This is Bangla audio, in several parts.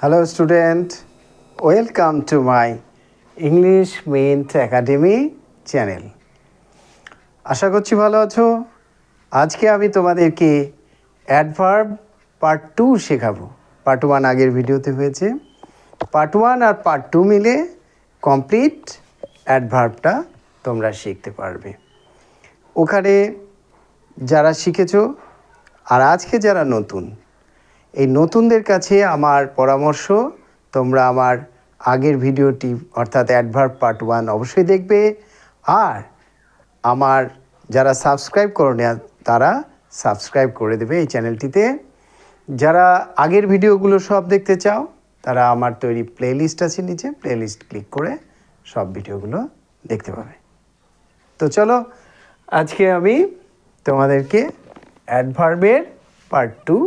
Hello student, welcome to my English Mint Academy channel. আশা করছি ভালো আছো। আজকে আমি তোমাদেরকে অ্যাডভার্ব পার্ট 2 শেখাবো। পার্ট 1 আগের ভিডিওতে হয়েছে। পার্ট 1 আর পার্ট 2 মিলে কমপ্লিট অ্যাডভার্বটা তোমরা শিখতে পারবে। ওখানে যারা শিখেছো আর আজকে যারা নতুন, এই নতুনদের কাছে আমার পরামর্শ, তোমরা আমার আগের ভিডিওটি অর্থাৎ অ্যাডভার্ব পার্ট 1 অবশ্যই দেখবে। আর আমার যারা সাবস্ক্রাইব করোনি তারা সাবস্ক্রাইব করে দেবে এই চ্যানেলটিতে। যারা আগের ভিডিওগুলো সব দেখতে চাও তারা আমার তৈরি প্লেলিস্ট আছে, নিচে প্লেলিস্ট ক্লিক করে সব ভিডিওগুলো দেখতে পাবে। তো চলো আজকে আমি তোমাদেরকে অ্যাডভার্বের পার্ট 2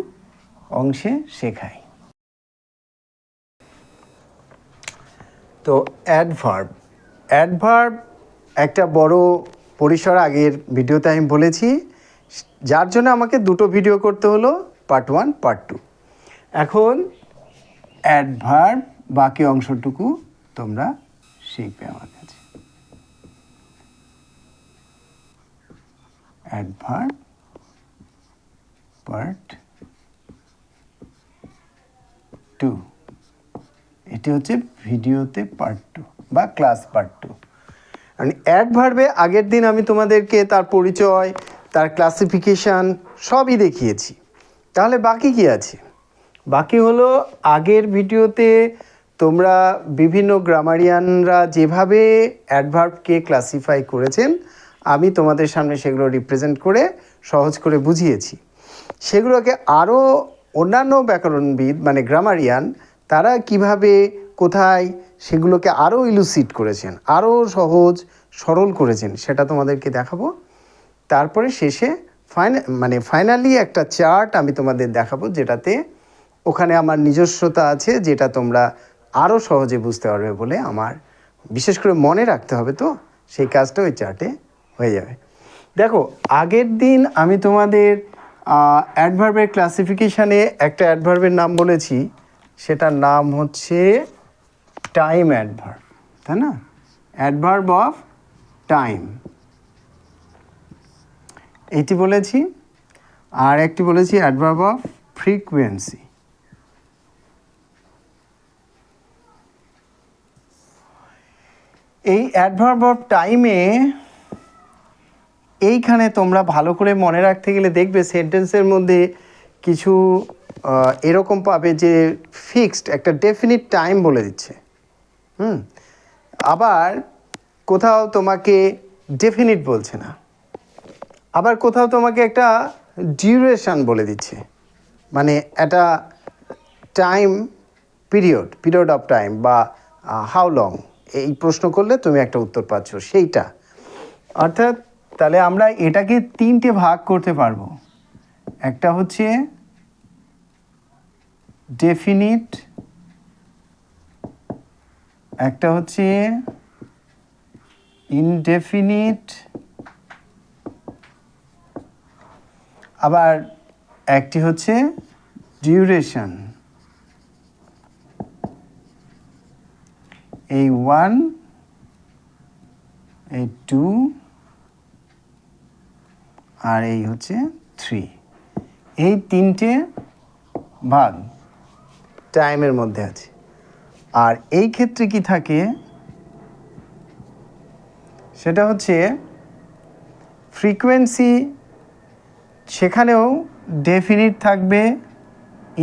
অংশে শেখাই। তো অ্যাডভার্ব একটা বড় পরিসর আগের ভিডিওতে আমি বলেছি, যার জন্য আমাকে দুটো ভিডিও করতে হলো, পার্ট 1 পার্ট 2। এখন অ্যাডভার্ব বাকি অংশটুকু তোমরা শিখবে আমার কাছে। অ্যাডভার্ব পার্ট 2, এটি হচ্ছে ভিডিওতে পার্ট 2 বা ক্লাস পার্ট 2। মানে অ্যাডভার্বে আগের দিন আমি তোমাদেরকে তার পরিচয়, তার ক্লাসিফিকেশান সবই দেখিয়েছি। তাহলে বাকি কি আছে? বাকি হলো আগের ভিডিওতে তোমরা বিভিন্ন গ্রামারিয়ানরা যেভাবে অ্যাডভার্বকে ক্লাসিফাই করেছেন, আমি তোমাদের সামনে সেগুলো রিপ্রেজেন্ট করে সহজ করে বুঝিয়েছি। সেগুলোকে আরও অন্যান্য ব্যাকরণবিদ মানে গ্রামারিয়ান তারা কিভাবে কোথায় সেগুলোকে আরও ইলুসিড করেছেন, আরও সহজ সরল করেছেন, সেটা তোমাদেরকে দেখাবো। তারপরে শেষে ফাইনালি একটা চার্ট আমি তোমাদের দেখাবো, যেটাতে ওখানে আমার নিজস্বতা আছে, যেটা তোমরা আরও সহজে বুঝতে পারবে বলে আমার বিশেষ করে মনে রাখতে হবে। তো সেই কাজটা ওই চার্টে হয়ে যাবে। দেখো, আগের দিন আমি তোমাদের অ্যাডভার্বের ক্লাসিফিকেশানে একটা অ্যাডভার্বের নাম বলেছি, সেটার নাম হচ্ছে টাইম অ্যাডভার্ব, তাই না? অ্যাডভার্ব অফ টাইম এইটি বলেছি। আর একটি বলেছি অ্যাডভার্ব অফ ফ্রিকোয়েন্সি। এই অ্যাডভার্ব অফ টাইমে এইখানে তোমরা ভালো করে মনে রাখতে গেলে দেখবে সেন্টেন্সের মধ্যে কিছু এরকম পাবে যে ফিক্সড একটা ডেফিনিট টাইম বলে দিচ্ছে। আবার কোথাও তোমাকে ডেফিনিট বলছে না, আবার কোথাও তোমাকে একটা ডিউরেশন বলে দিচ্ছে, মানে একটা টাইম পিরিয়ড অফ টাইম বা হাউ লং, এই প্রশ্ন করলে তুমি একটা উত্তর পাচ্ছ সেইটা। অর্থাৎ তাহলে আমরা এটাকে তিনটে ভাগ করতে পারবো। একটা হচ্ছে ডেফিনিট, একটা হচ্ছে ইনডেফিনিট, আবার একটি হচ্ছে ডিউরেশন। এই 1, এই 2 আর এই হচ্ছে 3, এই তিনটে ভাগ টাইমের মধ্যে আছে। আর এই ক্ষেত্রে কি থাকে, সেটা হচ্ছে ফ্রিকোয়েন্সি, সেখানেও ডেফিনিট থাকবে,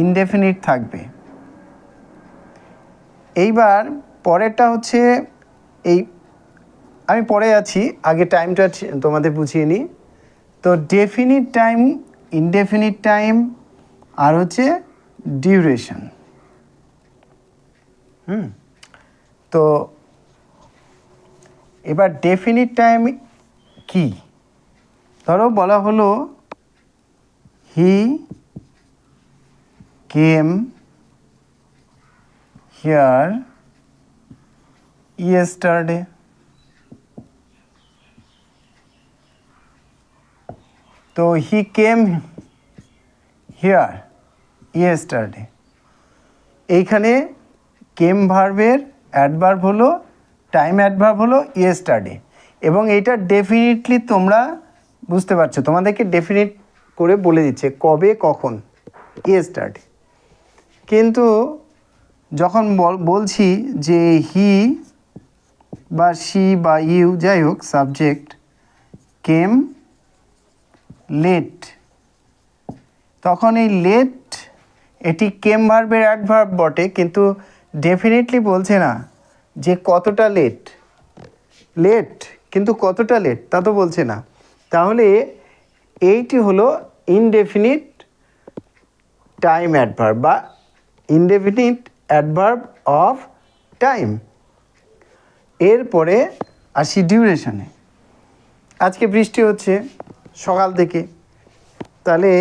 ইনডেফিনিট থাকবে। এইবার পরেরটা হচ্ছে এই, আমি পরে আছি, আগে টাইমটা তোমাদের বুঝিয়ে নিই। তো ডেফিনিট টাইম, ইনডেফিনিট টাইম আর হচ্ছে ডিউরেশন। তো এবার ডেফিনিট টাইম কি? ধরো বলা হলো হি কেম হিয়ার ইয়েস্টারডে। তো হি কেম হিয়ার yesterday. এইখানে কেম ভার্বের অ্যাডভার্ব হলো, টাইম অ্যাডভার্ব হলো ইয়েস্টারডে, এবং এইটা ডেফিনিটলি তোমরা বুঝতে পারছো, তোমাদেরকে ডেফিনিট করে বলে দিচ্ছে কবে কখন, ইয়েস্টারডে। কিন্তু যখন বলছি যে হি বা শি বা ইউ, যাই হোক, সাবজেক্ট কেম লেট, তখন এই লেট এটি কেম ভার্বের অ্যাডভার্ব বটে, কিন্তু ডেফিনেটলি বলছে না যে কতটা লেট, লেট কিন্তু কতটা লেট তা তো বলছে না। তাহলে এইটি হলো ইনডেফিনিট টাইম অ্যাডভার্ব বা ইনডেফিনিট অ্যাডভার্ব অফ টাইম। এরপরে আসি ডিউরেশনে। আজকে বৃষ্টি হচ্ছে সকাল থেকে, তাহলে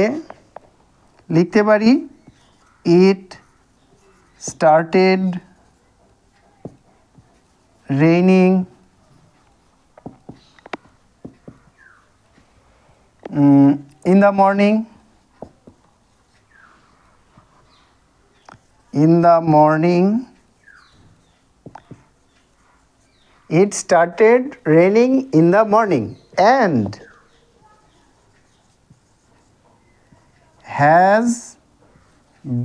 লিখতে পারি it started raining in the morning. In the morning it started raining in the morning and has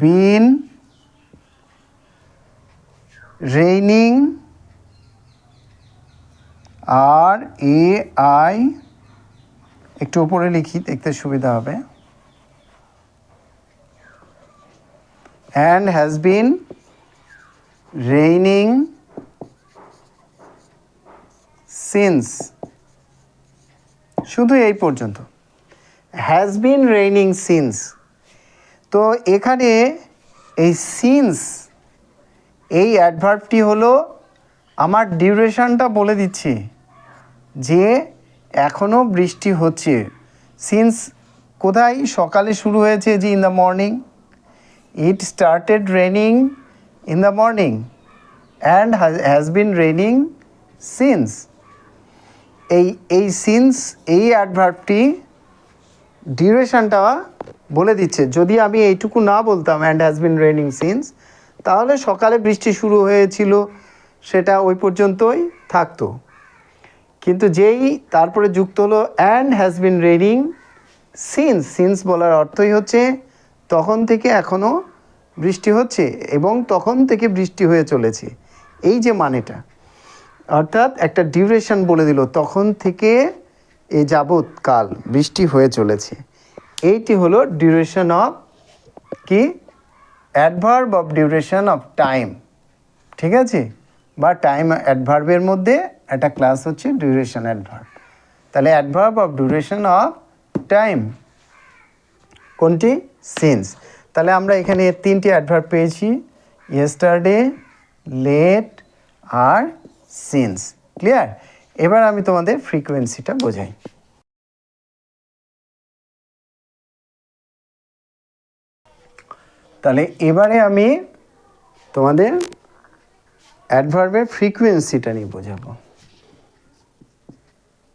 been raining RAI, একটু উপরে লিখি দেখতে সুবিধা হবে, and has been raining since, শুধু এই পর্যন্ত, has been raining since। তো এখানে এই সিন্স এই অ্যাডভার্বটি হলো আমার ডিউরেশনটা বলে দিচ্ছে যে এখনও বৃষ্টি হচ্ছে। সিন্স কোথায়, সকালে শুরু হয়েছে, যে in the morning, it started raining in the morning and has been raining since. এই সিন্স এই অ্যাডভার্বটি ডিউরেশনটা বলে দিচ্ছে। যদি আমি এইটুকু না বলতাম and has been raining since, তাহলে সকালে বৃষ্টি শুরু হয়েছিল সেটা ওই পর্যন্তই থাকতো, কিন্তু যেই তারপরে যুক্ত হলো and has been raining since, since বলার অর্থই হচ্ছে তখন থেকে এখনও বৃষ্টি হচ্ছে এবং তখন থেকে বৃষ্টি হয়ে চলেছে, এই যে মানেটা, অর্থাৎ একটা ডিউরেশন বলে দিল, তখন থেকে এ যাবৎকাল বৃষ্টি হয়ে চলেছে। এইটি হলো ডিউরেশন অফ কি, adverb of duration of time, ঠিক আছে, বা টাইম অ্যাডভার্বের মধ্যে একটা ক্লাস হচ্ছে ডিউরেশন অ্যাডভার্ব। তাহলে adverb of duration of time কোনটি, সিন্স। তাহলে আমরা এখানে তিনটি অ্যাডভার্ব পেয়েছি, ইয়েস্টারডে, লেট আর সিন্স। ক্লিয়ার? এবার আমি তোমাদের ফ্রিকোয়েন্সিটা বোঝাই। তাহলে এবারে আমি তোমাদের অ্যাডভার্বের ফ্রিকোয়েন্সিটা নিয়ে বোঝাবো।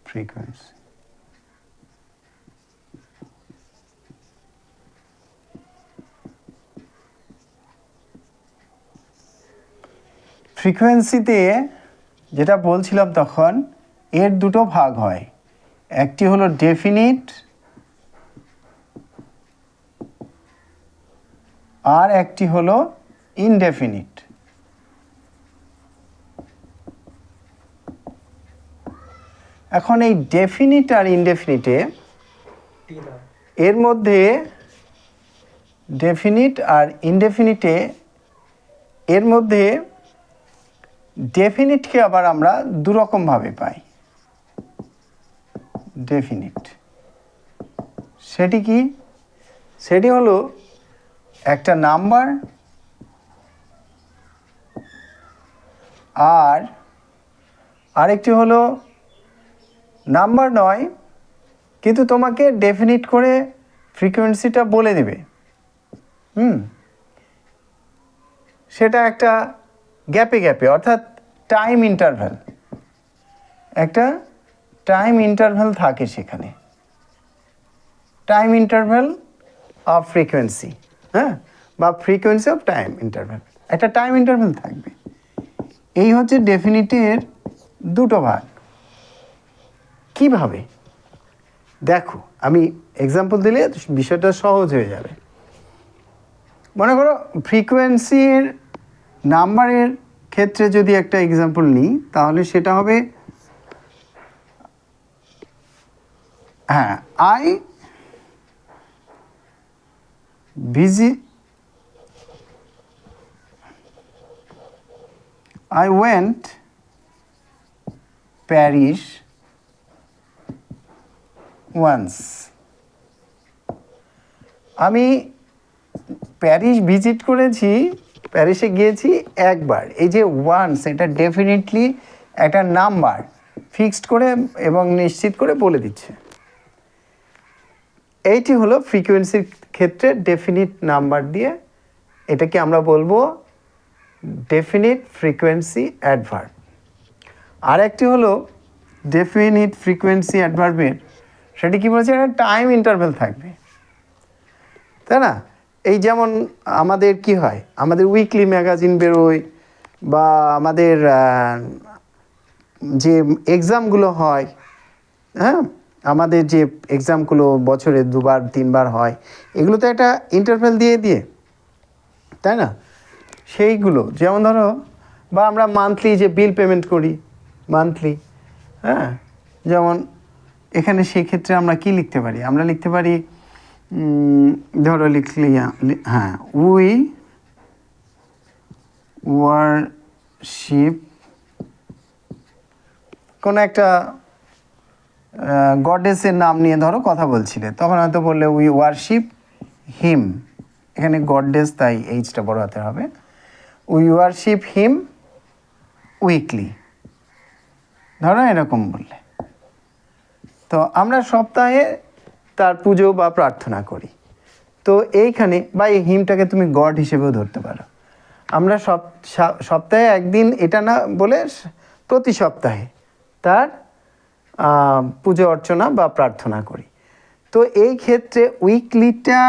ফ্রিকোয়েন্সি, ফ্রিকোয়েন্সিতে যেটা বলছিলাম তখন, এর দুটো ভাগ হয়, একটি হলো ডেফিনিট আর একটি হলো ইনডেফিনিট। এখন এই ডেফিনিট আর ইনডেফিনিটে এর মধ্যে, ডেফিনিট আর ইনডেফিনিটে এর মধ্যে ডেফিনিটকে আবার আমরা দুরকমভাবে পাই। ডেফিনিট সেটি কি, সেটি হলো একটা নাম্বার আর আরেকটি হলো নাম্বার নয়, কিন্তু তোমাকে ডেফিনিট করে ফ্রিকোয়েন্সিটা বলে দেবে। সেটা একটা গ্যাপে গ্যাপে, অর্থাৎ টাইম ইন্টারভ্যাল, একটা টাইম ইন্টারভ্যাল থাকে সেখানে, টাইম ইন্টারভ্যাল অফ ফ্রিকোয়েন্সি, হ্যাঁ, বা ফ্রিকোয়েন্সি অফ টাইম ইন্টারভ্যাল। একটা টাইম ইন্টারভ্যাল থাকবে। এই হচ্ছে ডেফিনিটের দুটো ভাগ। কিভাবে দেখো, আমি এক্সাম্পল দিলে বিষয়টা সহজ হয়ে যাবে। মনে করো ফ্রিকোয়েন্সির নাম্বারের ক্ষেত্রে যদি একটা এক্সাম্পল নিই, তাহলে সেটা হবে হ্যাঁ, I went Paris once. আমি প্যারিস ভিজিট করেছি, প্যারিসে গিয়েছি একবার। এই যে ওয়ান্স, এটা ডেফিনেটলি একটা নাম্বার ফিক্সড করে এবং নিশ্চিত করে বলে দিচ্ছে। এইটি হলো ফ্রিকোয়েন্সির ক্ষেত্রে ডেফিনিট নাম্বার দিয়ে, এটাকে আমরা বলবো ডেফিনিট ফ্রিকোয়েন্সি অ্যাডভার্ব। আর একটি হলো ডেফিনিট ফ্রিকোয়েন্সি অ্যাডভার্বের, সেটি কী বলেছে, একটা টাইম ইন্টারভ্যাল থাকবে, তাই না? এই যেমন আমাদের কি হয়, আমাদের উইকলি ম্যাগাজিন বেরোয়, বা আমাদের যে এক্সামগুলো হয়, হ্যাঁ, আমাদের যে এক্সামগুলো বছরে 2বার 3বার হয়, এগুলো তো একটা ইন্টারভ্যাল দিয়ে, তাই না? সেইগুলো যেমন ধরো, বা আমরা মান্থলি যে বিল পেমেন্ট করি মান্থলি, হ্যাঁ, যেমন এখানে সেই ক্ষেত্রে আমরা কি লিখতে পারি, আমরা লিখতে পারি ধরো লিখলি হ্যাঁ, উই ওয়ারশিপ, কোনো একটা গডেসের নাম নিয়ে ধরো কথা বলছিলে, তখন হয়তো বললে উই ওয়ারশিপ হিম, এখানে গডেস তাই এইচটা বড় হাতে হবে, উই ওয়ারশিপ হিম উইকলি, ধরো এরকম বললে। তো আমরা সপ্তাহে তার পুজো বা প্রার্থনা করি, তো এইখানে বা এই হিমটাকে তুমি গড হিসেবেও ধরতে পারো। আমরা সপ্তাহে একদিন এটা না বলে প্রতি সপ্তাহে তার পুজো অর্চনা বা প্রার্থনা করি। তো এই ক্ষেত্রে উইকলিটা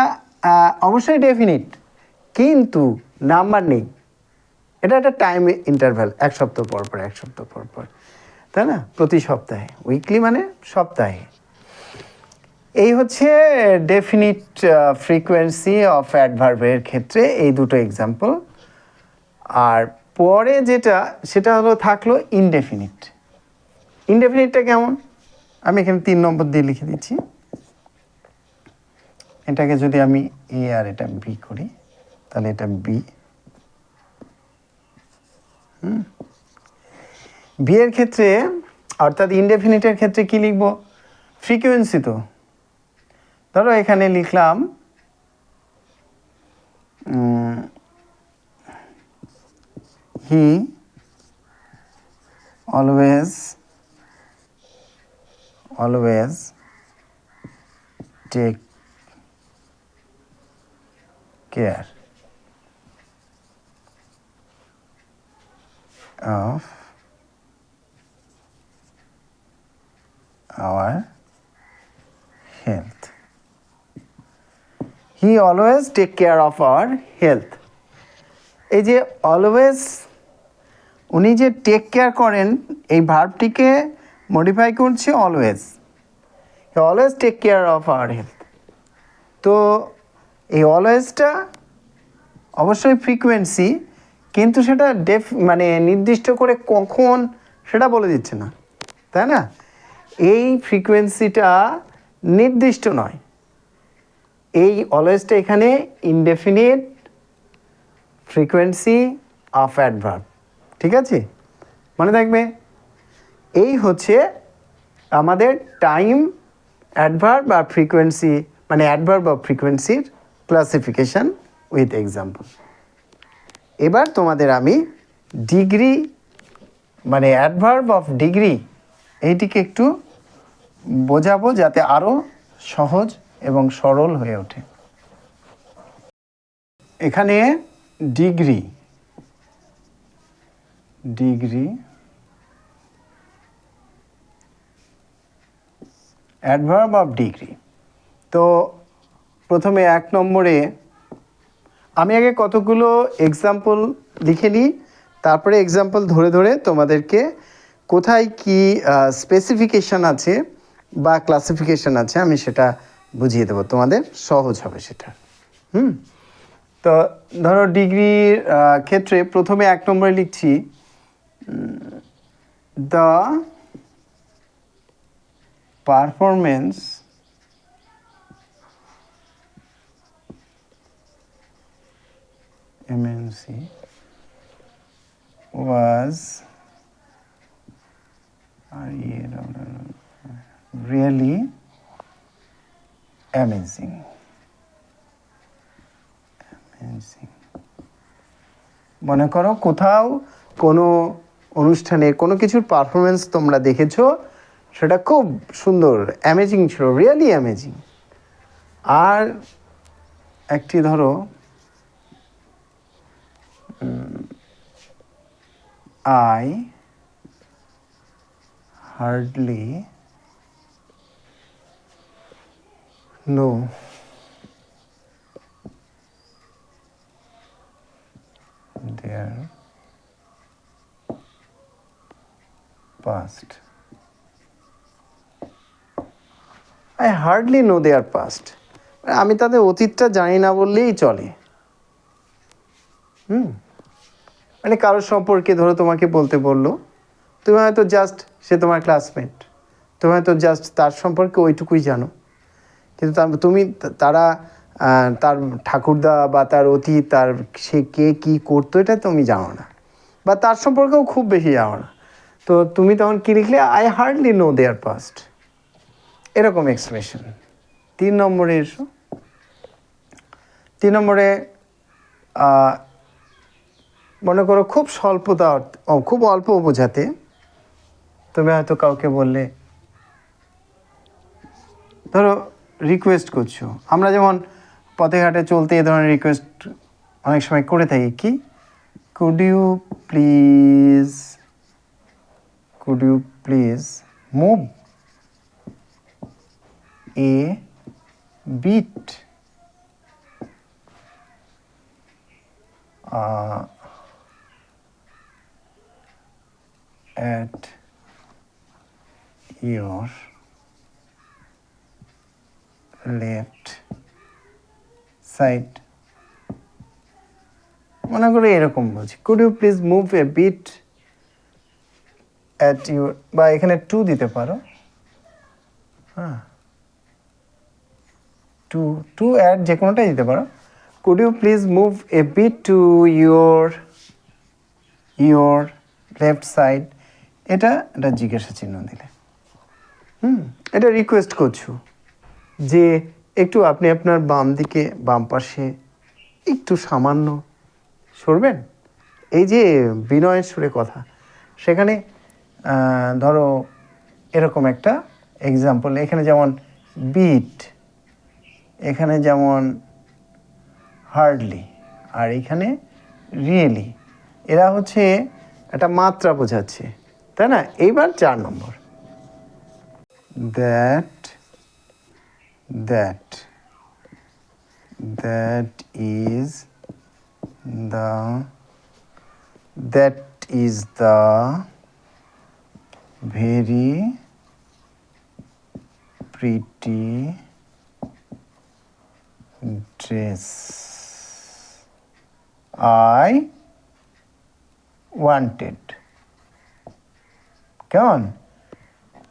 অবশ্যই ডেফিনিট, কিন্তু নাম্বার নেই, এটা একটা টাইম ইন্টারভ্যাল, এক সপ্তাহ পর পর, এক সপ্তাহ পর পর, তাই না? প্রতি সপ্তাহে, উইকলি মানে সপ্তাহে। এই হচ্ছে ডেফিনিট ফ্রিকোয়েন্সি অফ অ্যাডভার্বের ক্ষেত্রে এই দুটো এক্সাম্পল। আর পরে যেটা, সেটা হলো থাকলো ইনডেফিনিট। ইনডেফিনিটটা কেমন, আমি এখানে 3 নম্বর দিয়ে লিখে দিচ্ছি। এটাকে যদি আমি এ আর এটা বি করি, তাহলে এটা বি। বি এর ক্ষেত্রে অর্থাৎ ইনডেফিনিটের ক্ষেত্রে কি লিখব, ফ্রিকোয়েন্সি। তো ধরো এখানে লিখলাম he always take care of our health. He always take care of our health. এই যে অলওয়েজ, উনি যে টেক কেয়ার করেন, এই ভার্বটিকে মডিফাই করছে always. He always take care of our health. তো এই অলওয়েজটা অবশ্যই ফ্রিকোয়েন্সি, কিন্তু সেটা মানে নির্দিষ্ট করে কখন সেটা বলে দিচ্ছে না, তাই না? এই ফ্রিকোয়েন্সিটা নির্দিষ্ট নয়, এই অলওয়েজটা এখানে ইনডেফিনিট ফ্রিকোয়েন্সি অফ অ্যাডভার্ব, ঠিক আছে? মনে থাকবে, এই হচ্ছে আমাদের টাইম অ্যাডভার্ব বা ফ্রিকোয়েন্সি, মানে অ্যাডভার্ব বা ফ্রিকোয়েন্সির ক্লাসিফিকেশন উইথ এক্সাম্পল। এবার তোমাদের আমি ডিগ্রি, মানে অ্যাডভার্ব অফ ডিগ্রি, এইটিকে একটু বোঝাবো যাতে আরও সহজ এবং সরল হয়ে ওঠে। এখানে ডিগ্রি অ্যাডভার্ব অফ ডিগ্রি। তো প্রথমে 1 নম্বরে আমি আগে কতগুলো এক্সাম্পল লিখে নিই, তারপরে এক্সাম্পল ধরে ধরে তোমাদেরকে কোথায় কি স্পেসিফিকেশান আছে বা ক্লাসিফিকেশান আছে আমি সেটা বুঝিয়ে দেবো, তোমাদের সহজ হবে সেটা। তো ধরো ডিগ্রির ক্ষেত্রে প্রথমে 1 নম্বরে লিখছি the performance MNC was really amazing. মনে করো কোথাও কোনো অনুষ্ঠানে কোনো কিছুর পারফরমেন্স তোমরা দেখেছো, সেটা খুব সুন্দর, অ্যামেজিং ছিল, রিয়েলি অ্যামেজিং। আর একটি ধরো I hardly know their past. I hardly know their past. আমি তাদের অতীতটা জানি না বললেই চলে। মানে কারোর সম্পর্কে ধরো তোমাকে বলতে বললো, তুমি হয়তো জাস্ট, সে তোমার ক্লাসমেট, তুমি হয়তো জাস্ট তার সম্পর্কে ওইটুকুই জানো, কিন্তু তুমি তারা তার ঠাকুরদা বা তার অতীত, তার সে কে কী করতো এটা তুমি জানো না, বা তার সম্পর্কেও খুব বেশি জানো না। তো তুমি তখন কী লিখলে? I hardly know their past, এরকম এক্সপ্রেশন। 3 নম্বরে এসো। 3 নম্বরে মনে করো খুব স্বল্পতা, খুব অল্প বোঝাতে তুমি হয়তো কাউকে বললে, ধরো রিকোয়েস্ট করছো, আমরা যেমন পথে ঘাটে চলতে এ ধরনের রিকোয়েস্ট অনেক সময় করে থাকি, কি could you please move a bit at your left side, মনে করে এরকম বলছি, could you please move a bit at your, বা এখানে টু দিতে পারো, হ্যাঁ, টু অ্যাট যে কোনোটাই দিতে পারো। Could you please move a bit to your left side, এটা জিজ্ঞাসা চিহ্ন দিলে। এটা রিকোয়েস্ট করছো যে একটু আপনি আপনার বাম পাশে একটু সামান্য সরবেন, এই যে বিনয়ের সুরে কথা, সেখানে ধরো এরকম একটা এক্সাম্পল, এখানে যেমন বিট, এখানে যেমন হার্ডলি, আর এখানে রিয়েলি, এরা হচ্ছে একটা মাত্রা বোঝাচ্ছে, তাই না? এইবার 4 নম্বর, that is the very pretty dress I wanted. কেমন?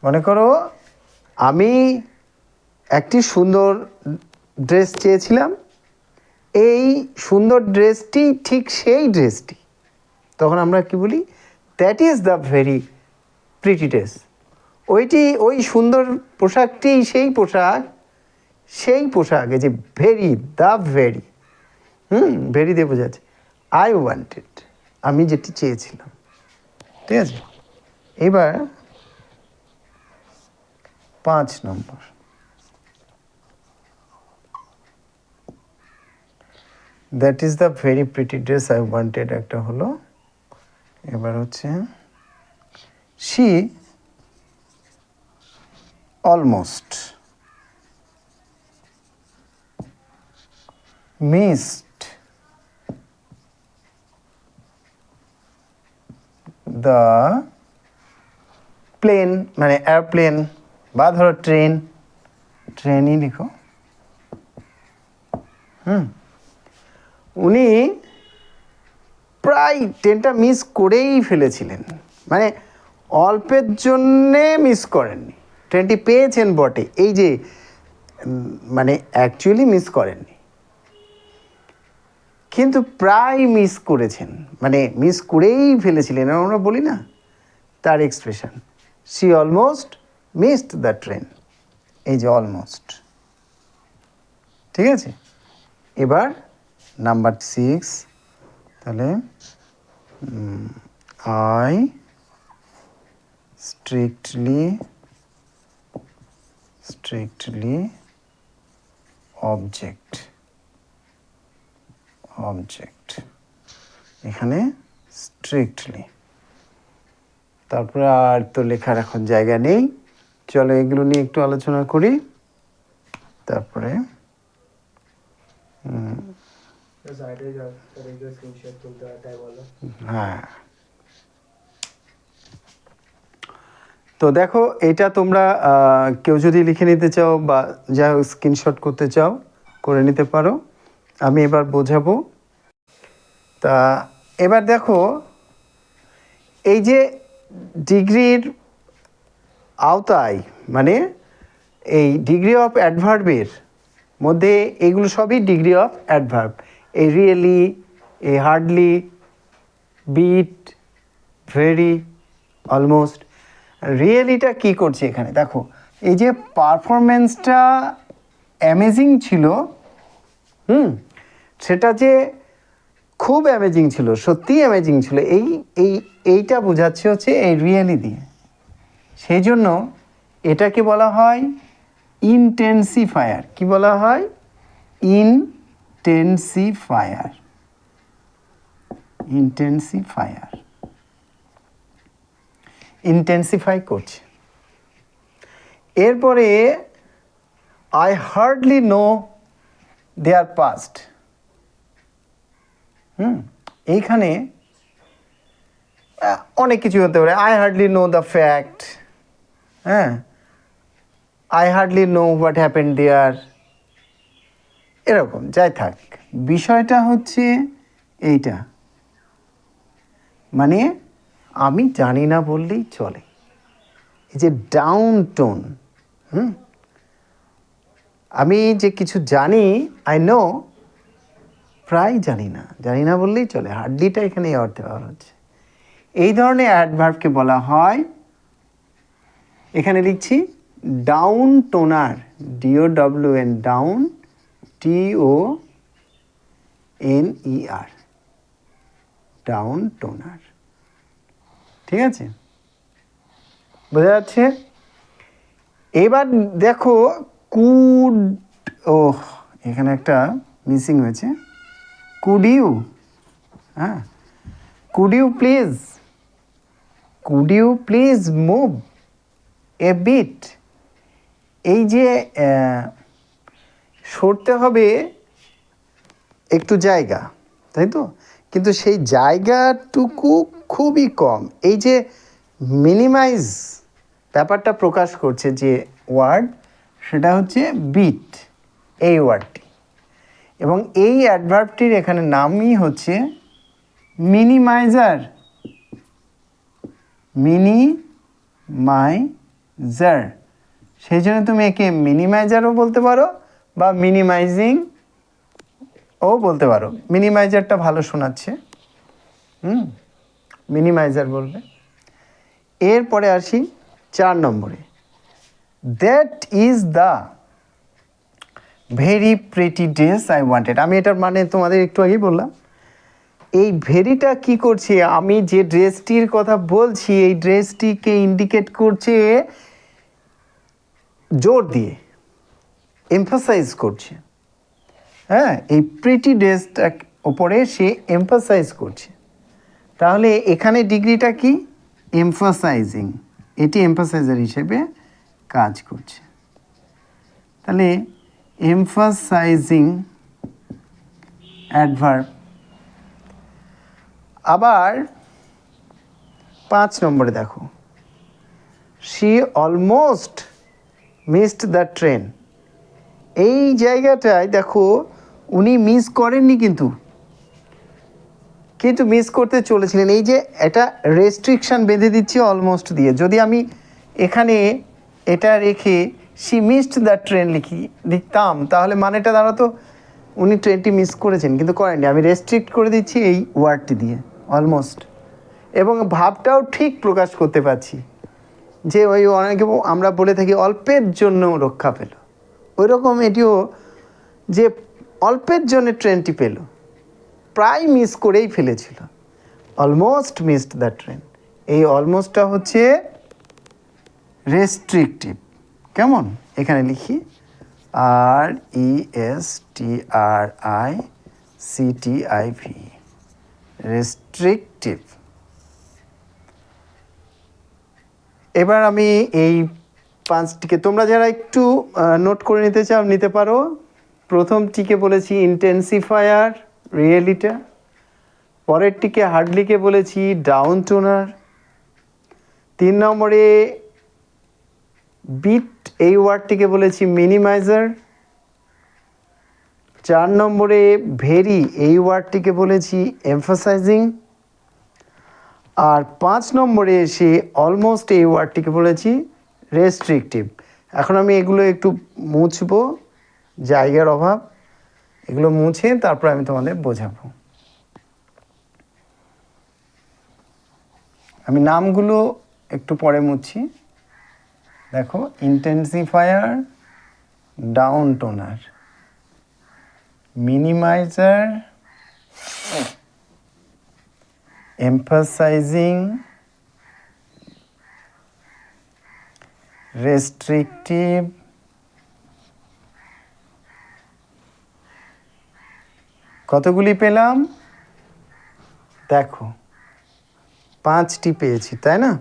মনে করো আমি একটি সুন্দর ড্রেস চেয়েছিলাম, এই সুন্দর ড্রেসটি ঠিক সেই ড্রেসটি, তখন আমরা কি বলি? That is the very pretty dress. ওই সুন্দর পোশাকটি সেই পোশাক, এই যে ভেরি, দ্য ভেরি, ভেরি দিয়ে বোঝাচ্ছে। আই ওয়ান্টেড, আমি যেটি চেয়েছিলাম, ঠিক আছে? এবার 5 নম্বর, that is the very pretty dress I wanted একটা হলো। এবার হচ্ছে she almost missed the plane, মানে এয়ারপ্লেন, বা ধরো ট্রেন, ট্রেনই লিখো। উনি প্রায় ট্রেনটা মিস করেই ফেলেছিলেন, মানে অল্পের জন্যে মিস করেননি, ট্রেনটি পেয়েছেন বটে, এই যে মানে অ্যাকচুয়ালি মিস করেননি, কিন্তু প্রায় মিস করেছেন, মানে মিস করেই ফেলেছিলেন আমরা বলি না, তার expression she almost missed the train, এই যে অলমোস্ট। ঠিক আছে, এবার নাম্বার 6, তাহলে আই স্ট্রিক্টলি অবজেক্ট, এখানে স্ট্রিক্টলি, তারপরে আর তো লেখার এখন জায়গা নেই, চলো এগুলো নিয়ে একটু আলোচনা করি। তারপরে হ্যাঁ, তো দেখো এটা তোমরা কেউ যদি লিখে নিতে চাও বা যা স্ক্রিনশট করতে চাও করে নিতে পারো, আমি এবার বোঝাবো। তা এবার দেখো এই যে ডিগ্রির আওতায়, মানে এই ডিগ্রি অফ অ্যাডভার্বের মধ্যে এগুলো সবই ডিগ্রি অফ অ্যাডভার্ব, এই রিয়েলি, এই হার্ডলি, বিট, ভেরি, অলমোস্ট। রিয়েলিটা কি করছে এখানে দেখো, এই যে পারফরমেন্সটা অ্যামেজিং ছিল, সেটা যে খুব অ্যামেজিং ছিল, সত্যিই অ্যামেজিং ছিল, এইটা বোঝাচ্ছে হচ্ছে এই রিয়েলি দিয়ে। সেই জন্য এটাকে বলা হয় ইনটেন্সিফায়ার। কি বলা হয়? ইনটেন্সিফায়ার। ইন্টেন্সিফাই করছে। এরপরে I hardly know their past. এইখানে অনেক কিছু হতে পারে, I hardly know the fact, হ্যাঁ, I hardly know what happened there, এরকম যাই থাক, বিষয়টা হচ্ছে এইটা, মানে আমি জানি না বললেই চলে, এই যে ডাউন টোন। আমি যে কিছু জানি, আই নো, প্রায় জানি না বললেই চলে, হার্ডলিটা এখানে এই অর্থে ব্যবহার হচ্ছে। এই ধরনের অ্যাডভার্বকে বলা হয়, এখানে লিখছি down toner, DOWN, down, TONER, down toner. ঠিক আছে, বোঝা যাচ্ছে? এবার দেখো কুড, এখানে একটা মিসিং হয়েছে, কুড ইউ, হ্যাঁ, could you please move a bit. এই যে সরতে হবে একটু জায়গা, তাই তো, কিন্তু সেই জায়গাটুকু খুবই কম। এই যে মিনিমাইজ ব্যাপারটা প্রকাশ করছে যে ওয়ার্ড, সেটা হচ্ছে বিট, এই ওয়ার্ডটি, এবং এই অ্যাডভার্বটির এখানে নামই হচ্ছে মিনিমাইজার। সেই জন্য তুমি একে মিনিমাইজারও বলতে পারো বা মিনিমাইজিং ও বলতে পারো। মিনিমাইজারটা ভালো শোনাচ্ছে, মিনিমাইজার বলবে। এরপরে আসি 4 নম্বরে, that is the very pretty dress I wanted. আমি এটার মানে তোমাদের একটু আগেই বললাম। এই ভেরিটা কি করছে, আমি যে ড্রেসটির কথা বলছি এই ড্রেসটিকে ইন্ডিকেট করছে জোর দিয়ে, এমফাসাইজ করছে, হ্যাঁ, এই প্রিটি ড্রেসটার ওপরে সে এমফাসাইজ করছে। তাহলে এখানে ডিগ্রিটা কি? এমফাসাইজিং, এটি এমফাসাইজার হিসেবে কাজ করছে। তাহলে এমফাসাইজিং অ্যাডভার্ব। আবার 5 নম্বরে দেখো, she almost missed the train. এই জায়গাটায় দেখো উনি মিস করেননি, কিন্তু মিস করতে চলেছিলেন। এই যে এটা রেস্ট্রিকশান বেঁধে দিচ্ছি অলমোস্ট দিয়ে। যদি আমি এখানে এটা রেখে শি মিসড দ্য ট্রেন লিখতাম, তাহলে মানেটা দাঁড়াতো উনি ট্রেনটি মিস করেছেন কিন্তু করেননি। আমি রেস্ট্রিক্ট করে দিচ্ছি এই ওয়ার্ডটি দিয়ে, অলমোস্ট, এবং ভাবটাও ঠিক প্রকাশ করতে পারছি যে ওই অনেকে আমরা বলে থাকি অল্পের জন্য রক্ষা পেল, ওই রকম এটিও যে অল্পের জন্য ট্রেনটি পেল, প্রায় মিস করেই ফেলেছিল, অলমোস্ট মিসড দ্য ট্রেন। এই অলমোস্টটা হচ্ছে রেস্ট্রিকটিভ। কেমন? এখানে লিখি RESTRICTIV, রেস্ট্রিকটিভ। এবার আমি এই 5টিকে, তোমরা যারা একটু নোট করে নিতে চাও নিতে পারো। প্রথমটিকে বলেছি ইন্টেন্সিফায়ার, রিয়েলিটা। পরেরটিকে হার্ডলিকে বলেছি ডাউন টোনার। 3 নম্বরে বিট, এই ওয়ার্ডটিকে বলেছি মিনিমাইজার। 4 নম্বরে ভেরি, এই ওয়ার্ডটিকে বলেছি এমফাসাইজিং। আর 5 নম্বরে এসে অলমোস্ট, এই ওয়ার্ডটিকে বলেছি রেস্ট্রিকটিভ। এখন আমি এগুলো একটু মুছবো, জায়গার অভাব, এগুলো মুছে তারপর আমি তোমাদের বোঝাবো। আমি নামগুলো একটু পরে মুছছি। দেখো, intensifier, downtoner, minimizer, emphasizing, restrictive, কতগুলি পেলাম? দেখো 5টি পেয়েছি, তাই না?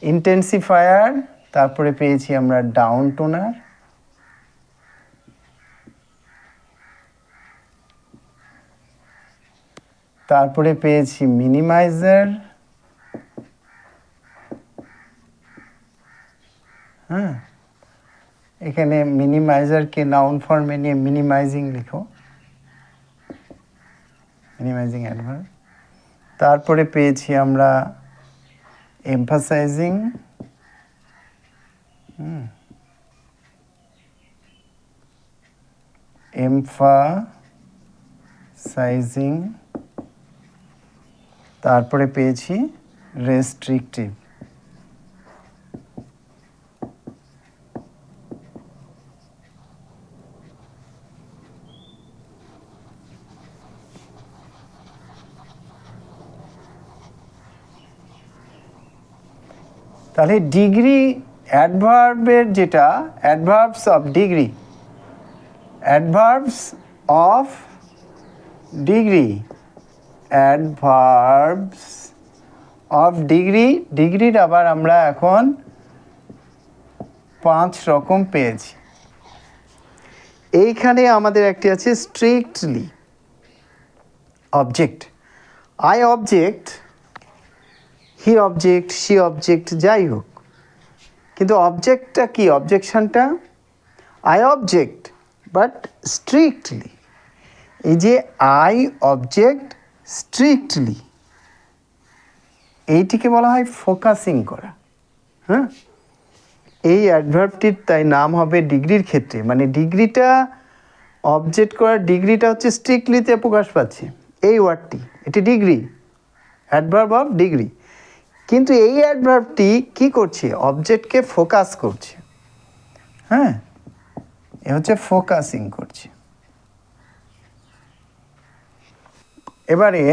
ইন্টেন্সিফায়ার, তারপরে পেয়েছি আমরা ডাউন টোনার, তারপরে পেয়েছি মিনিমাইজার, হ্যাঁ, এখানে মিনিমাইজারকে নাউন ফর্মে নিয়ে মিনিমাইজিং লিখো, মিনিমাইজিং অ্যাডভার্ব। তারপরে পেয়েছি আমরা এমফাসাইজিং, এমফাসাইজিং, তারপরে পেয়েছি রেস্ট্রিকটিভ। তাহলে ডিগ্রি অ্যাডভার্বের যেটা adverbs of degree, adverbs of degree, adverbs of degree, ডিগ্রির আবার আমরা এখন 5 রকম পেয়েছি। এইখানে আমাদের একটি আছে strictly object, I object, he object, she object, যাই হোক, কিন্তু অবজেক্টটা কি? অবজেকশনটা আই অবজেক্ট বাট স্ট্রিক্টলি। এই যে আই অবজেক্ট স্ট্রিক্টলি, এইটিকে বলা হয় ফোকাসিং করা। হ্যাঁ, এই অ্যাডভার্বটির তাই নাম হবে ডিগ্রির ক্ষেত্রে, মানে ডিগ্রিটা অবজেক্ট করার ডিগ্রিটা হচ্ছে স্ট্রিক্টলিতে প্রকাশ পাচ্ছে এই ওয়ার্ডটি, এটি ডিগ্রি, অ্যাডভার্ব অফ ডিগ্রি। কিন্তু এই অ্যাডভার্বটি কি করছে? অবজেক্টকে ফোকাস করছে। হ্যাঁ, এ হচ্ছে ফোকাসিং করছে। এবারে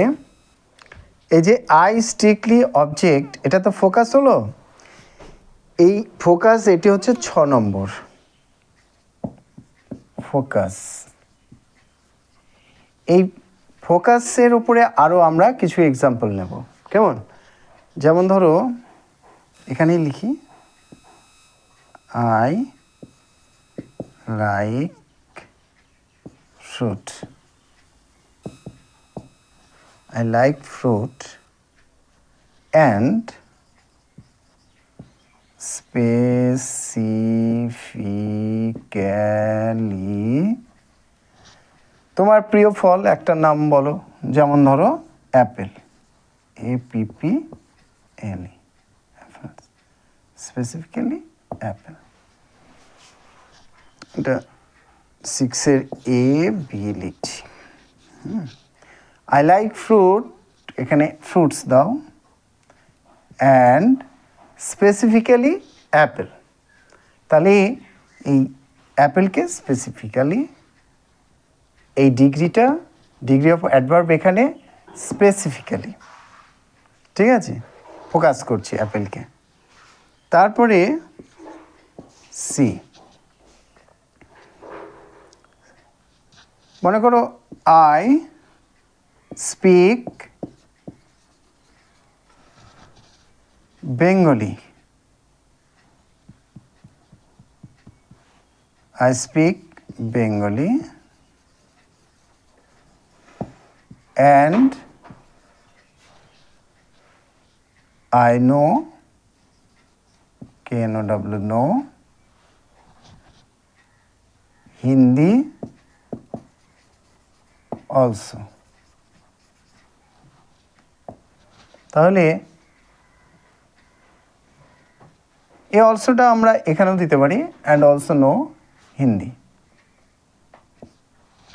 এই যে আই স্ট্রিক্টলি অবজেক্ট, এটা তো ফোকাস হলো। এই ফোকাস, এটি হচ্ছে 6 নম্বর ফোকাস। এই ফোকাসের উপরে আরও আমরা কিছু এক্সাম্পল নেব। কেমন? যেমন ধরো এখানেই লিখি, I like fruit, I like fruit, and specifically তোমার প্রিয় ফল একটা নাম বলো, যেমন ধরো অ্যাপেল, APPLE, স্পেসিফিক্যালি অ্যাপেল। এটা 6-এর A-B লিখছি। আই লাইক ফ্রুট, এখানে ফ্রুটস দাও, অ্যান্ড স্পেসিফিক্যালি অ্যাপেল। তাহলে এই অ্যাপেলকে স্পেসিফিক্যালি, এই ডিগ্রিটা, ডিগ্রি অফ অ্যাডভার্ব এখানে স্পেসিফিক্যালি, ঠিক আছে, ফোকাস করছি অ্যাপেলকে। তারপরে সি, মনে করো I speak Bengali, I speak Bengali and I know, KNOW, know Hindi also. তাহলে এই অলসোটা আমরা এখানেও দিতে পারি, অ্যান্ড অলসো নো হিন্দি,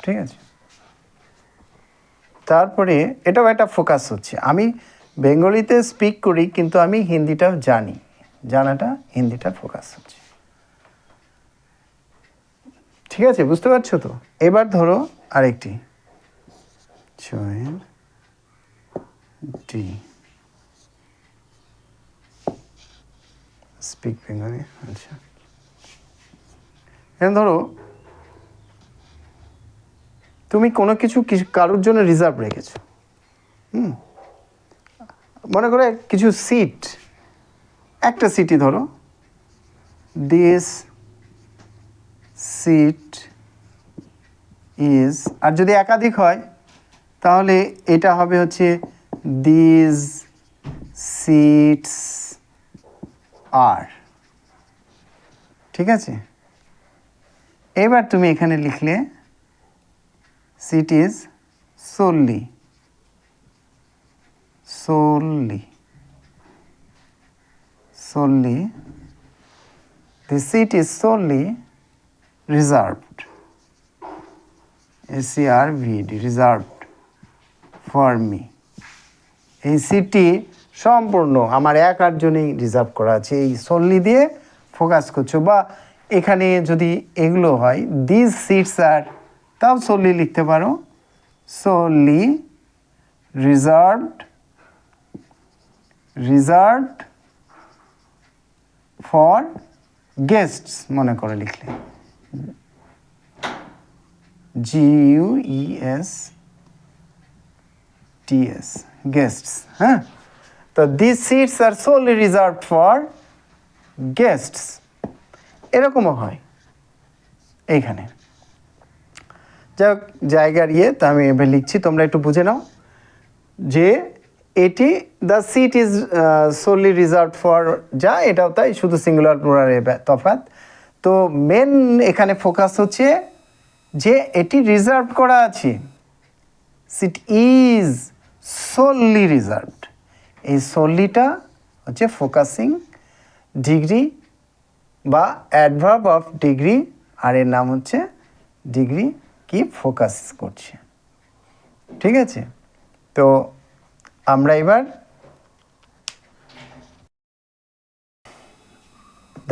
ঠিক আছে। তারপরে এটাও একটা ফোকাস হচ্ছে, আমি বেঙ্গলিতে স্পিক করি কিন্তু আমি হিন্দিটাও জানি, জানাটা হিন্দিটা ফোকাস হচ্ছে, ঠিক আছে, বুঝতে পারছো তো। এবার ধরো আরেকটি ডি, স্পিক বেঙ্গলি, আচ্ছা। এখন ধরো তুমি কোনো কিছু কারোর জন্য রিজার্ভ রেখেছো, মনে করো কিছু সিট, একটা সিটই ধরো, দিস সিট ইজ, আর যদি একাধিক হয় তাহলে এটা হবে হচ্ছে দিস সিটস আর, ঠিক আছে। এবার তুমি এখানে লিখলে seat is solely, the seat is solely reserved, SERVED, reserved for me, এই সিটটি সম্পূর্ণ আমার একার জন্যই রিজার্ভ করা আছে, এই solely দিয়ে ফোকাস করছো। বা এখানে যদি এগুলো হয় দিস সিটস আর, তাও solely লিখতে পারো, solely reserved for guests, মনে করে লিখলে GUESTS, guests, হ্যাঁ। তো these seats are solely reserved for guests, এরকমও হয় এইখানে। যাই হোক, জায়গার তা আমি এবার লিখছি, তোমরা একটু বুঝে নাও যে এটি the seat is solely reserved for, যা এটাও তাই, শুধু সিঙ্গুলার প্লুরালের তফাৎ। তো মেন এখানে ফোকাস হচ্ছে যে এটি রিজার্ভ করা আছে, সিট ইজ সোলি রিজার্ভড, এই সোলিটা হচ্ছে ফোকাসিং ডিগ্রি বা অ্যাডভার্ব অফ ডিগ্রি, আর এর নাম হচ্ছে ডিগ্রি কি ফোকাস করছে, ঠিক আছে। তো আমরা এবার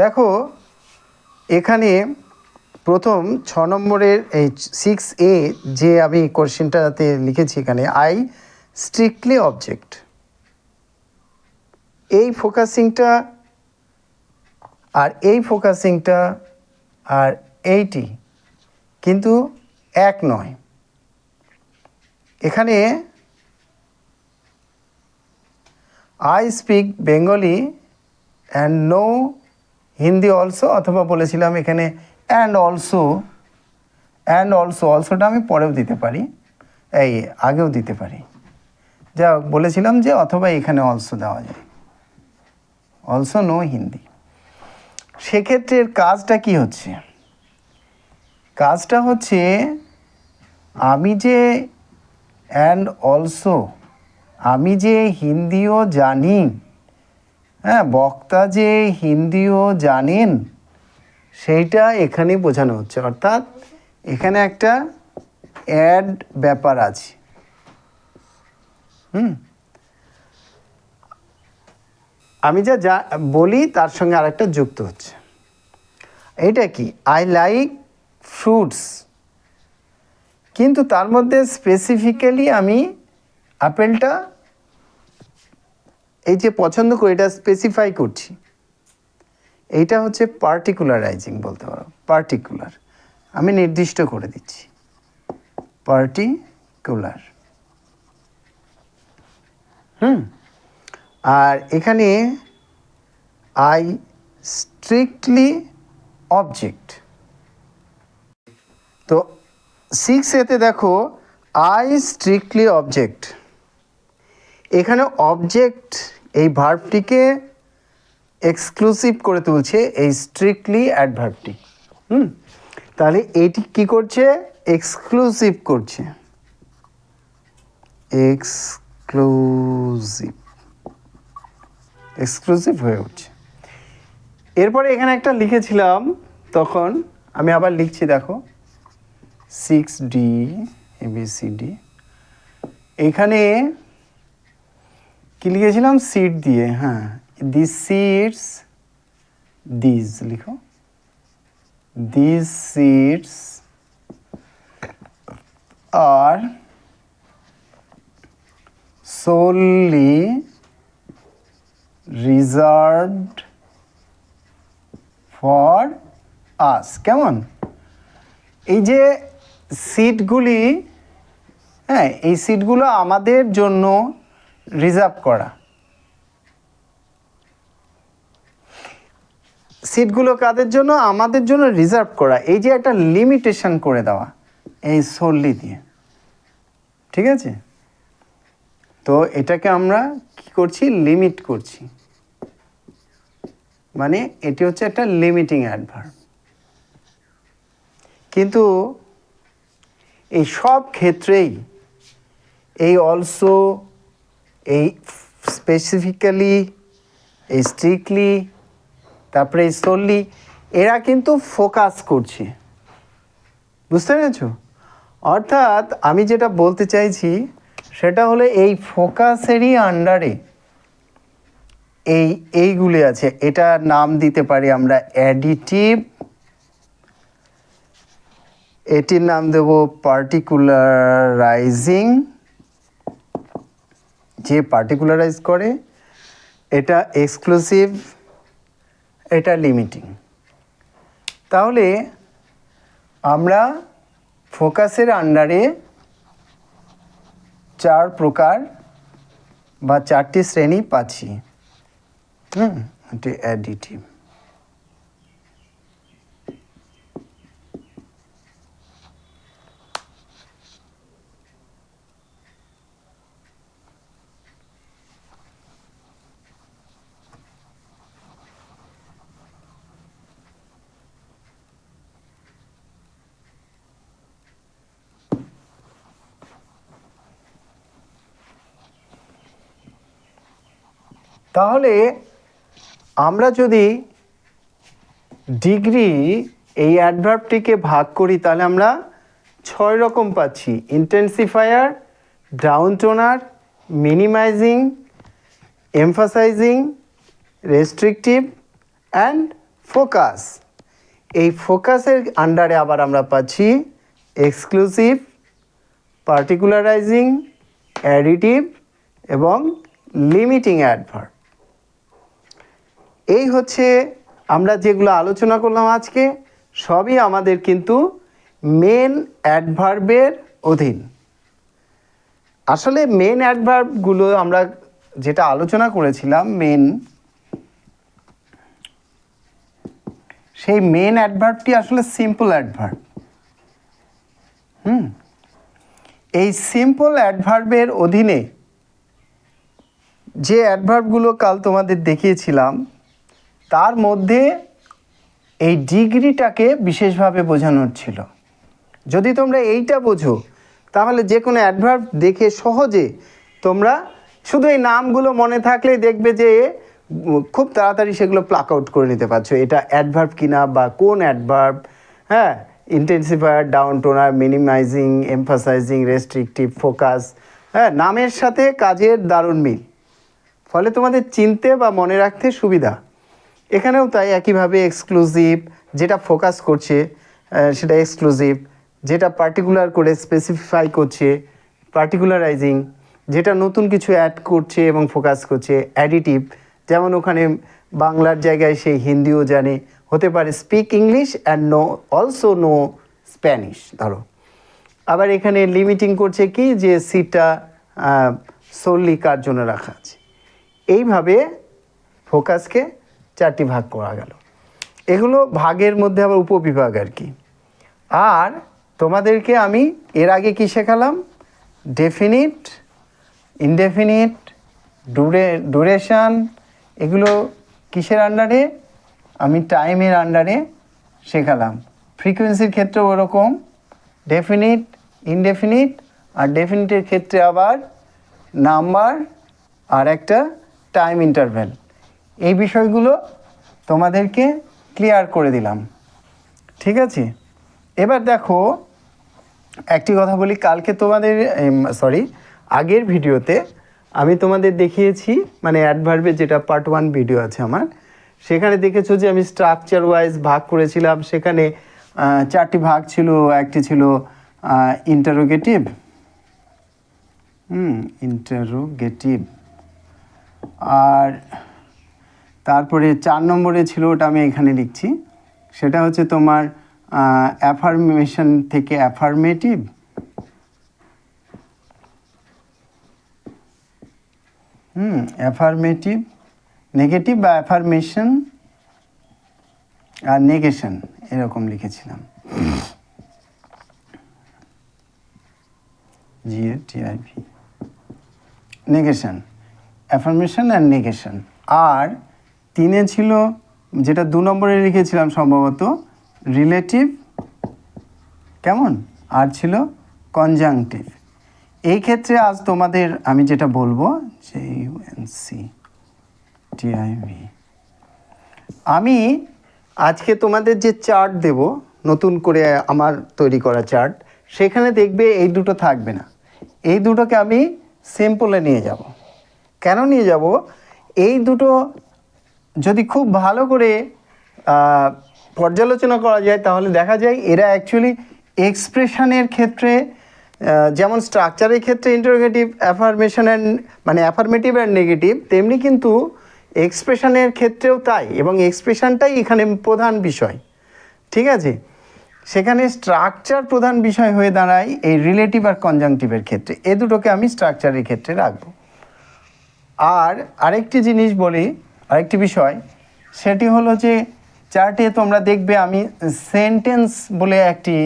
দেখো এখানে প্রথম 6 নম্বরের এই 6A যে আমি কোশ্চেনটাতে লিখেছি, এখানে আই স্ট্রিক্টলি অবজেক্ট, এই ফোকাসিংটা আর এই ফোকাসিংটা আর এইটি কিন্তু এক নয়। এখানে I speak Bengali and know Hindi also, অথবা বলেছিলাম এখানে অ্যান্ড অলসোটা আমি পরেও দিতে পারি, এই আগেও দিতে পারি, যা বলেছিলাম যে অথবা এখানে অলসো দেওয়া যায়, অলসো নো হিন্দি। সেক্ষেত্রে এর কাজটা কি হচ্ছে? কাজটা হচ্ছে আমি যে অ্যান্ড অলসো, আমি যে হিন্দিও জানি, হ্যাঁ, বক্তা যে হিন্দিও জানেন, সেইটা এখানে বোঝানো হচ্ছে। অর্থাৎ এখানে একটা অ্যাড ব্যাপার আছে। আমি যা বলি তার সঙ্গে আরেকটা যুক্ত হচ্ছে। এটা কি? আই লাইক ফ্রুটস, কিন্তু তার মধ্যে স্পেসিফিক্যালি আমি আপেলটা এই যে পছন্দ করি, এটা স্পেসিফাই করছি। এইটা হচ্ছে পার্টিকুলারাইজিং বলতে পারো, পার্টিকুলার, আমি নির্দিষ্ট করে দিচ্ছি, পার্টিকুলার। আর এখানে আই স্ট্রিক্টলি অবজেক্ট। তো 6A দেখো আই স্ট্রিক্টলি অবজেক্ট, এখানে অবজেক্ট এই ভার্বটিকে এক্সক্লুসিভ করে তুলছে এই স্ট্রিক্টলি অ্যাডভার্বটি। তাহলে এইটি কি করছে? এক্সক্লুসিভ করছে, এক্সক্লুসিভ হয়ে উঠছে। এরপরে এখানে একটা লিখেছিলাম, তখন আমি আবার লিখছি, দেখো 6D ABCD, এখানে কি লিখেছিলাম? সিড দিয়ে, হ্যাঁ, দিস সিডস, দিস লিখো, দিস সিডস আর solely reserved for us। কেমন? এই যে সিটগুলি, হ্যাঁ, এই সিটগুলো আমাদের জন্য রিজার্ভ করা। সিটগুলো কাদের জন্য? আমাদের জন্য রিজার্ভ করা। এই যে একটা লিমিটেশন করে দেওয়া এই solely দিয়ে, ঠিক আছে? তো এটাকে আমরা কি করছি? লিমিট করছি, মানে এটি হচ্ছে একটা লিমিটিং অ্যাডভার্ব। কিন্তু এই সব ক্ষেত্রেই এই অলসো, এই স্পেসিফিক্যালি, এই স্ট্রিক্টলি, তারপরে এই solely, এরা কিন্তু ফোকাস করছে, বুঝতে পেরেছ? অর্থাৎ আমি যেটা বলতে চাইছি সেটা হলো এই ফোকাসেরই আন্ডারে এইগুলি আছে। এটা নাম দিতে পারি আমরা অ্যাডিটিভ, এটির নাম দেব পার্টিকুলারাইজিং, যে পার্টিকুলারাইজ করে, এটা এক্সক্লুসিভ, এটা লিমিটিং। তাহলে আমরা ফোকাসের আন্ডারে 4 প্রকার বা 4টি শ্রেণী পাচ্ছি। এটি অ্যাডিটিভ। তাহলে আমরা যদি ডিগ্রি এই অ্যাডভার্বটিকে ভাগ করি তাহলে আমরা 6 রকম পাচ্ছি। Intensifier, down toner, minimising, emphasising, restrictive and focus. এই ফোকাসের আন্ডারে আবার আমরা পাচ্ছি এক্সক্লুসিভ, পার্টিকুলারাইজিং, অ্যাডিটিভ এবং লিমিটিং অ্যাডভার্ব। এই হচ্ছে আমরা যেগুলো আলোচনা করলাম আজকে, সবই আমাদের কিন্তু মেন অ্যাডভার্বের অধীন। আসলে মেন অ্যাডভার্বগুলো আমরা যেটা আলোচনা করেছিলাম, সেই মেন অ্যাডভার্বটি আসলে সিম্পল অ্যাডভার্ব। এই সিম্পল অ্যাডভার্বের অধীনে যে অ্যাডভার্বগুলো কাল তোমাদের দেখিয়েছিলাম তার মধ্যে এই ডিগ্রিটাকে বিশেষভাবে বোঝানোর ছিল। যদি তোমরা এইটা বোঝো তাহলে যে কোনো অ্যাডভার্ব দেখে সহজে তোমরা শুধু এই নামগুলো মনে থাকলেই দেখবে যে খুব তাড়াতাড়ি সেগুলো প্লাক আউট করে নিতে পারছো, এটা অ্যাডভার্ব কিনা বা কোন অ্যাডভার্ব। হ্যাঁ, intensifier, down toner, minimising, emphasising, restrictive, focus. হ্যাঁ, নামের সাথে কাজের দারুণ মিল, ফলে তোমাদের চিনতে বা মনে রাখতে সুবিধা। এখানেও তাই একইভাবে এক্সক্লুসিভ, যেটা ফোকাস করছে সেটা এক্সক্লুসিভ, যেটা পার্টিকুলার করে স্পেসিফাই করছে পার্টিকুলারাইজিং, যেটা নতুন কিছু অ্যাড করছে এবং ফোকাস করছে অ্যাডিটিভ। যেমন ওখানে বাংলার জায়গায় সে হিন্দিও জানে, হতে পারে speak English and know also know Spanish ধরো। আবার এখানে লিমিটিং করছে কি, যে সিটটা সোললি কার জন্য রাখা আছে। এইভাবে ফোকাসকে 4টি ভাগ করা গেল। এগুলো ভাগের মধ্যে আবার উপবিভাগ আর কি। আর তোমাদেরকে আমি এর আগে কি শেখালাম? ডেফিনিট, ইনডেফিনিট, ডুরেশন, এগুলো কিসের আন্ডারে? আমি টাইমের আন্ডারে শেখালাম। ফ্রিকোয়েন্সির ক্ষেত্রে ওরকম ডেফিনিট, ইনডেফিনিট, আর ডেফিনিটের ক্ষেত্রে আবার নাম্বার আর একটা টাইম ইন্টারভ্যাল। এই বিষয়গুলো তোমাদেরকে ক্লিয়ার করে দিলাম, ঠিক আছে? এবার দেখো একটি কথা বলি, কালকে তোমাদের আগের ভিডিওতে আমি তোমাদের দেখিয়েছি, মানে অ্যাডভার্বের যেটা পার্ট 1 ভিডিও আছে আমার, সেখানে দেখেছো যে আমি স্ট্রাকচার ওয়াইজ ভাগ করেছিলাম। সেখানে 4টি ভাগ ছিল। একটি ছিল ইন্টারোগেটিভ, ইন্টারোগেটিভ, আর তারপরে 4 নম্বরে ছিল, ওটা আমি এখানে লিখছি, সেটা হচ্ছে তোমার অ্যাফার্মেশন থেকে অ্যাফার্মেটিভ, অ্যাফার্মেটিভ, নেগেটিভ বা অ্যাফার্মেশন আর নেগেশন, এরকম লিখেছিলাম। GATIV, নেগেশন, অ্যাফার্মেশন আর নেগেশন। আর 3 ছিল, যেটা 2 নম্বরে লিখেছিলাম সম্ভবত, রিলেটিভ, কেমন, আর ছিল কনজাংটিভ। এই ক্ষেত্রে আজ তোমাদের আমি যেটা বলবো, JUNCTIV, আমি আজকে তোমাদের যে চার্ট দেব, নতুন করে আমার তৈরি করা চার্ট, সেখানে দেখবে এই দুটো থাকবে না। এই দুটোকে আমি সিম্পলে নিয়ে যাব। কেন নিয়ে যাব? এই দুটো যদি খুব ভালো করে পর্যালোচনা করা যায় তাহলে দেখা যায় এরা অ্যাকচুয়ালি এক্সপ্রেশনের ক্ষেত্রে, যেমন স্ট্রাকচারের ক্ষেত্রে ইন্টারোগেটিভ, অ্যাফার্মেশন অ্যান্ড মানে অ্যাফার্মেটিভ অ্যান্ড নেগেটিভ, তেমনি কিন্তু এক্সপ্রেশনের ক্ষেত্রেও তাই, এবং এক্সপ্রেশনটাই এখানে প্রধান বিষয়, ঠিক আছে? সেখানে স্ট্রাকচার প্রধান বিষয় হয়ে দাঁড়ায় এই রিলেটিভ আর কনজাংটিভের ক্ষেত্রে। এ দুটোকে আমি স্ট্রাকচারের ক্ষেত্রে রাখবো। আর আরেকটি জিনিস বলি, আরেকটি বিষয়, সেটি হলো যে চার্টে তোমরা দেখবে আমি সেন্টেন্স বলে একটি,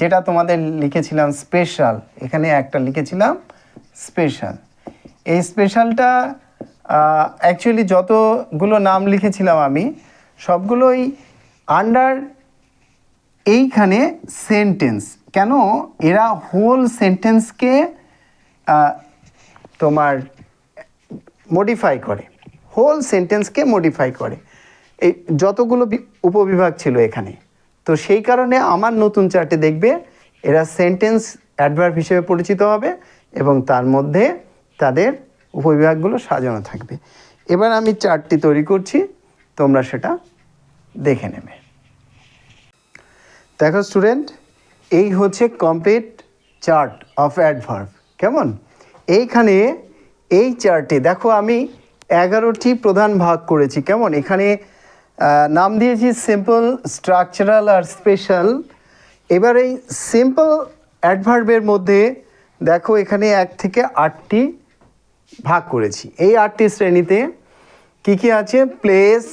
যেটা তোমাদের লিখেছিলাম স্পেশাল, এখানে একটা লিখেছিলাম স্পেশাল। এই স্পেশালটা অ্যাকচুয়ালি যতগুলো নাম লিখেছিলাম আমি সবগুলোই আন্ডার এইখানে সেন্টেন্স। কেন? এরা হোল সেন্টেন্সকে তোমার মডিফাই করে, হোল সেন্টেন্সকে মডিফাই করে। এই যতগুলো উপবিভাগ ছিল এখানে, তো সেই কারণে আমার নতুন চার্টে দেখবে এরা সেন্টেন্স অ্যাডভার্ব হিসেবে পরিচিত হবে এবং তার মধ্যে তাদের উপবিভাগগুলো সাজানো থাকবে। এবার আমি চার্টটি তৈরি করছি, তোমরা সেটা দেখে নেবে। দেখো স্টুডেন্ট, এই হচ্ছে কমপ্লিট চার্ট অফ অ্যাডভার্ব। কেমন? এইখানে এই চার্টে দেখো আমি 11টি প্রধান ভাগ করেছি। কেমন? এখানে নাম দিয়েছি সিম্পল, স্ট্রাকচারাল আর স্পেশাল। এবার এই সিম্পল অ্যাডভার্বের মধ্যে দেখো এখানে 1 থেকে 8টি ভাগ করেছি। এই 8টি শ্রেণীতে কি কি আছে? Place,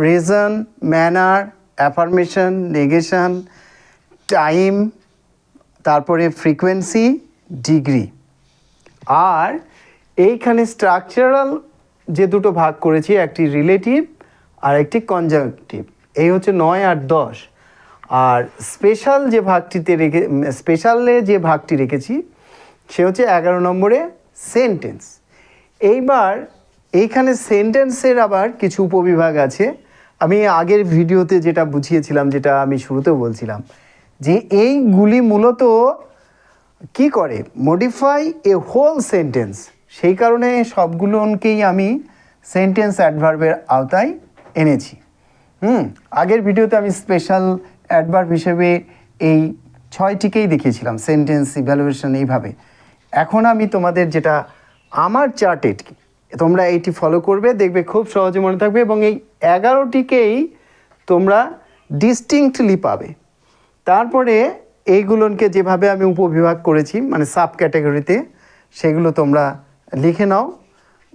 reason, manner, affirmation, negation, time, তারপরে ফ্রিকোয়েন্সি, ডিগ্রি। আর এইখানে স্ট্রাকচারাল যে দুটো ভাগ করেছি, একটি রিলেটিভ আর একটি কনজাংটিভ, এই হচ্ছে 9 আর 10। আর স্পেশাল যে স্পেশালে যে ভাগটি রেখেছি সে হচ্ছে 11 নম্বরে সেন্টেন্স। এইবার এইখানে সেন্টেন্সের আবার কিছু উপবিভাগ আছে। আমি আগের ভিডিওতে যেটা বুঝিয়েছিলাম, যেটা আমি শুরুতেও বলছিলাম, যে এইগুলি মূলত কি করে, মডিফাই এ হোল সেন্টেন্স। সেই কারণে সবগুলোকেই আমি সেন্টেন্স অ্যাডভার্বের আওতায় এনেছি। আগের ভিডিওতে আমি স্পেশাল অ্যাডভার্ব হিসেবে এই 6টিকেই দেখিয়েছিলাম, সেন্টেন্স ইভ্যালুয়েশন এইভাবে। এখন আমি তোমাদের যেটা আমার চার্টেড, তোমরা এইটি ফলো করবে, দেখবে খুব সহজে মনে থাকবে, এবং এই 11টিকেই তোমরা ডিস্টিংক্টলি পাবে। তারপরে এইগুলোকে যেভাবে আমি উপবিভাগ করেছি, মানে সাব ক্যাটাগরিতে, সেগুলো তোমরা লিখে নাও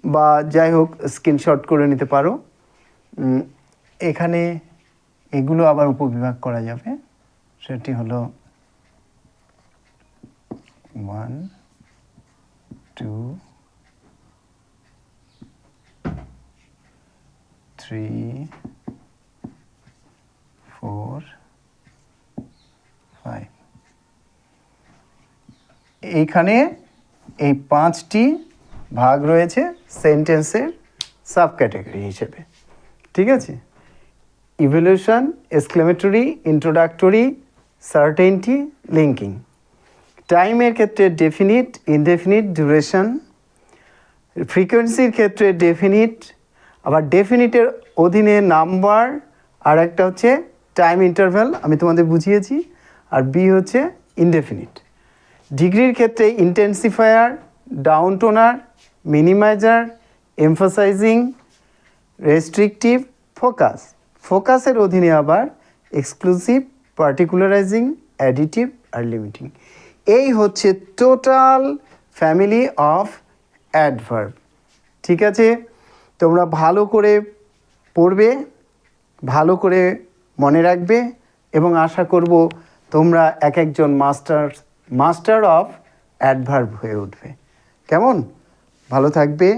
বা যাই হোক স্ক্রিনশট করে নিতে পারো। এখানে এগুলো আবার উপবিভাগ করা যাবে। সেটি হলো 1, 2, 3, 4, 5। এইখানে এই 5টি ভাগ রয়েছে সেন্টেন্সের সাব ক্যাটাগরি হিসেবে, ঠিক আছে? Evaluation, exclamatory, introductory, certainty, linking. টাইমের ক্ষেত্রে ডেফিনিট, ইনডেফিনিট, ডিউরেশন। ফ্রিকোয়েন্সির ক্ষেত্রে ডেফিনিট, আবার ডেফিনিটের অধীনে নাম্বার, আর একটা হচ্ছে টাইম ইন্টারভ্যাল, আমি তোমাদের বুঝিয়েছি। আর বি হচ্ছে ইনডেফিনিট। ডিগ্রির ক্ষেত্রে intensifier, downtoner, minimizer, emphasizing, restrictive, focus. ফোকাসের অধীনে আবার এক্সক্লুসিভ, পার্টিকুলারাইজিং, অ্যাডিটিভ আর লিমিটিং। এই হচ্ছে টোটাল ফ্যামিলি অফ অ্যাডভার্ব। ঠিক আছে, তোমরা ভালো করে পড়বে, ভালো করে মনে রাখবে, এবং আশা করব তোমরা এক একজন মাস্টার অফ অ্যাডভার্ব হয়ে উঠবে। কেমন? ভালো থাকবে।